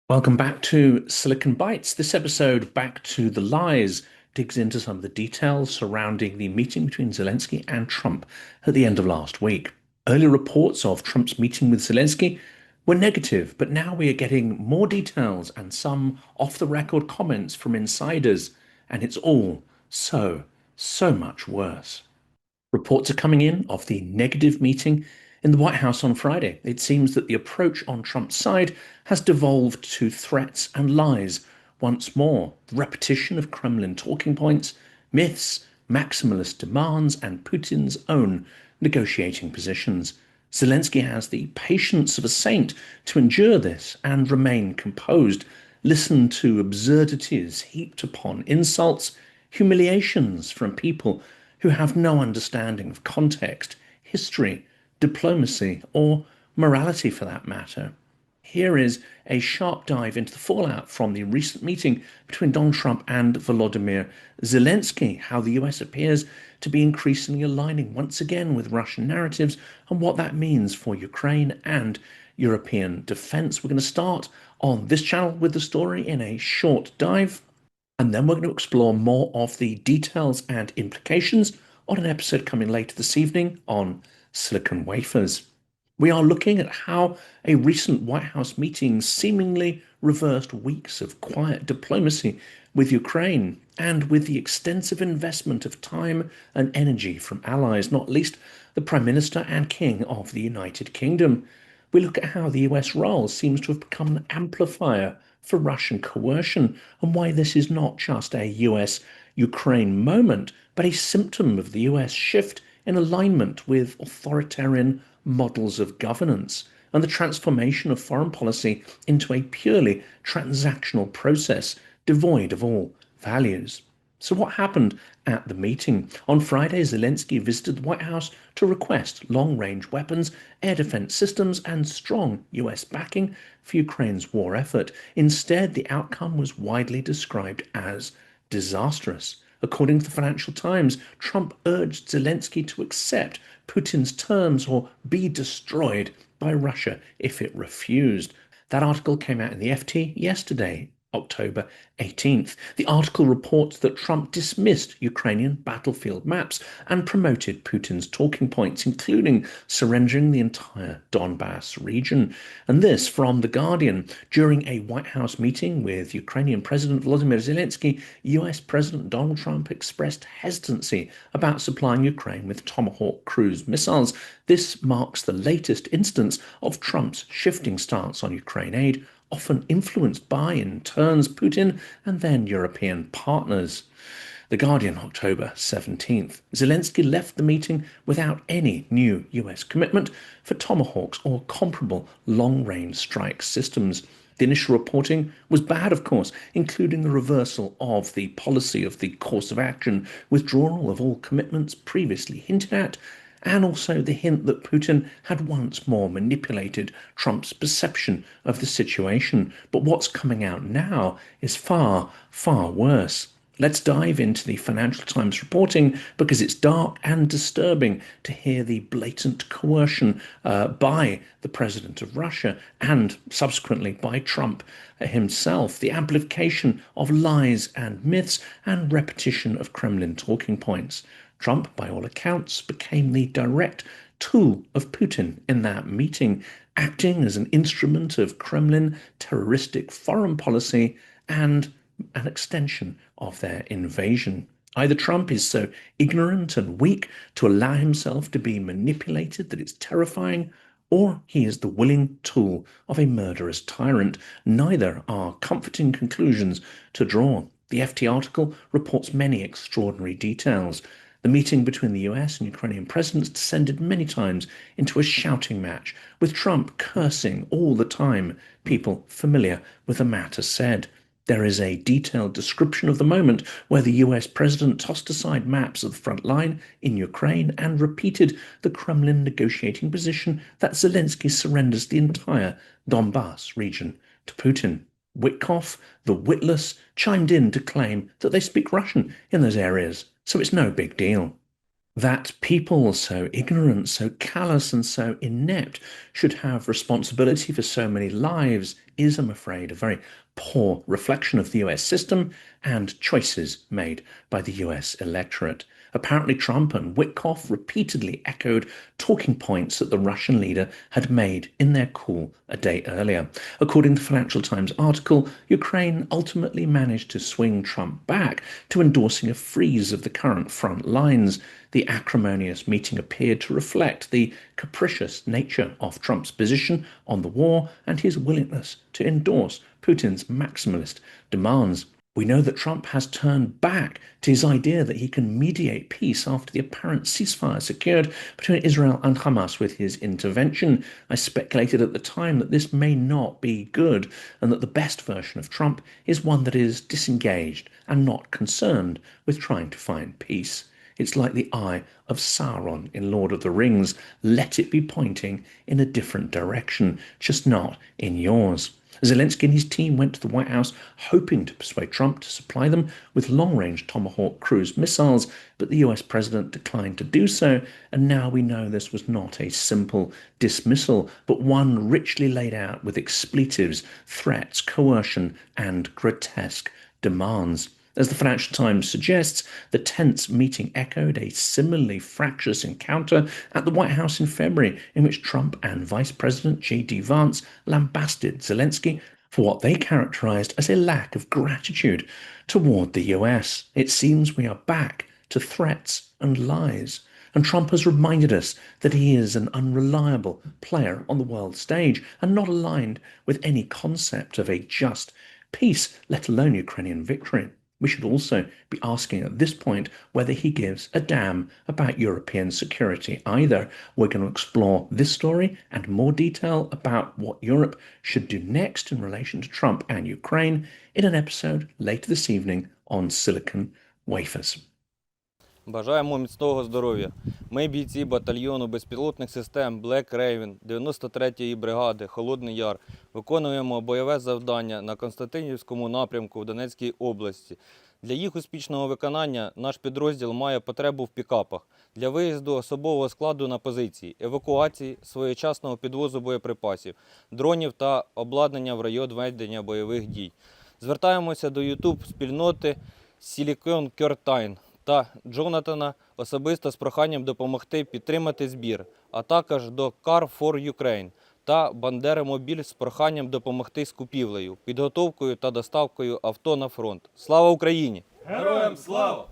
Welcome back to Silicon Bites. This episode, Back to the Lies, digs into some of the details surrounding the meeting between Zelensky and Trump at the end of last week. Earlier reports of Trump's meeting with Zelensky were negative, but now we are getting more details and some off-the-record comments from insiders, and it's all so much worse. Reports are coming in of the negative meeting in the White House on Friday. It seems that the approach on Trump's side has devolved to threats and lies once more. The repetition of Kremlin talking points, myths, maximalist demands, and Putin's own negotiating positions. Zelensky has the patience of a saint to endure this and remain composed, listen to absurdities heaped upon insults, humiliations from people who have no understanding of context, history, diplomacy, or morality for that matter. Here is a sharp dive into the fallout from the recent meeting between Donald Trump and Volodymyr Zelensky, how the US appears to be increasingly aligning once again with Russian narratives, and what that means for Ukraine and European defense. We're going to start on this channel with the story in a short dive. And then we're going to explore more of the details and implications on an episode coming later this evening on silicon wafers. We are looking at how a recent White House meeting seemingly reversed weeks of quiet diplomacy with Ukraine and with the extensive investment of time and energy from allies, not least the Prime Minister and King of the United Kingdom. We look at how the US role seems to have become an amplifier for Russian coercion and why this is not just a US-Ukraine moment, but a symptom of the US shift in alignment with authoritarian models of governance and the transformation of foreign policy into a purely transactional process devoid of all values. So what happened at the meeting? On Friday, Zelensky visited the White House to request long-range weapons, air defense systems, and strong US backing for Ukraine's war effort. Instead, the outcome was widely described as disastrous. According to the Financial Times, Trump urged Zelensky to accept Putin's terms or be destroyed by Russia if it refused. That article came out in the FT yesterday, October 18th. The article reports that Trump dismissed Ukrainian battlefield maps and promoted Putin's talking points, including surrendering the entire Donbass region. And this from The Guardian. During a White House meeting with Ukrainian President Volodymyr Zelensky, US President Donald Trump expressed hesitancy about supplying Ukraine with Tomahawk cruise missiles. This marks the latest instance of Trump's shifting stance on Ukraine aid, often influenced by, in turns, Putin and then European partners. The Guardian, October 17th. Zelensky left the meeting without any new US commitment for Tomahawks or comparable long-range strike systems. The initial reporting was bad, of course, including the reversal of the policy of the course of action, withdrawal of all commitments previously hinted at, and also the hint that Putin had once more manipulated Trump's perception of the situation. But what's coming out now is far worse. Let's dive into the Financial Times reporting because it's dark and disturbing to hear the blatant coercion by the president of Russia and subsequently by Trump himself, the amplification of lies and myths and repetition of Kremlin talking points. Trump, by all accounts, became the direct tool of Putin in that meeting, acting as an instrument of Kremlin terroristic foreign policy and an extension of their invasion. Either Trump is so ignorant and weak to allow himself to be manipulated that it's terrifying, or he is the willing tool of a murderous tyrant. Neither are comforting conclusions to draw. The FT article reports many extraordinary details. The meeting between the US and Ukrainian presidents descended many times into a shouting match, with Trump cursing all the time, people familiar with the matter said. There is a detailed description of the moment where the US president tossed aside maps of the front line in Ukraine and repeated the Kremlin negotiating position that Zelensky surrenders the entire Donbass region to Putin. Witkoff, the witless, chimed in to claim that they speak Russian in those areas, so it's no big deal. That people so ignorant, so callous, and so inept should have responsibility for so many lives is, I'm afraid, a very poor reflection of the US system and choices made by the US electorate. Apparently, Trump and Witkoff repeatedly echoed talking points that the Russian leader had made in their call a day earlier. According to the Financial Times article, Ukraine ultimately managed to swing Trump back to endorsing a freeze of the current front lines. The acrimonious meeting appeared to reflect the capricious nature of Trump's position on the war and his willingness to endorse Putin's maximalist demands. We know that Trump has turned back to his idea that he can mediate peace after the apparent ceasefire secured between Israel and Hamas with his intervention. I speculated at the time that this may not be good and that the best version of Trump is one that is disengaged and not concerned with trying to find peace. It's like the eye of Sauron in Lord of the Rings. Let it be pointing in a different direction, just not in yours. Zelenskyy and his team went to the White House hoping to persuade Trump to supply them with long-range Tomahawk cruise missiles, but the US president declined to do so, and now we know this was not a simple dismissal, but one richly laid out with expletives, threats, coercion, and grotesque demands. As the Financial Times suggests, the tense meeting echoed a similarly fractious encounter at the White House in February, in which Trump and Vice President J.D. Vance lambasted Zelenskyy for what they characterized as a lack of gratitude toward the US. It seems we are back to threats and lies. And Trump has reminded us that he is an unreliable player on the world stage and not aligned with any concept of a just peace, let alone Ukrainian victory. We should also be asking at this point whether he gives a damn about European security either. We're going to explore this story and more detail about what Europe should do next in relation to Trump and Ukraine in an episode later this evening on Silicon Wafers. Бажаємо міцного здоров'я. Ми бійці батальйону безпілотних систем Black Raven 93-ї бригади Холодний Яр виконуємо бойове завдання на Константинівському напрямку в Донецькій області. Для їх успішного виконання наш підрозділ має потребу в пікапах для виїзду особового складу на позиції, евакуації, своєчасного підвозу боєприпасів, дронів та обладнання в район ведення бойових дій. Звертаємося до YouTube-спільноти Silicon Curtain та Джонатана особисто з проханням допомогти підтримати збір, а також до Car for Ukraine та Бандера Мобіль з проханням допомогти з купівлею, підготовкою та доставкою авто на фронт. Слава Україні! Героям слава!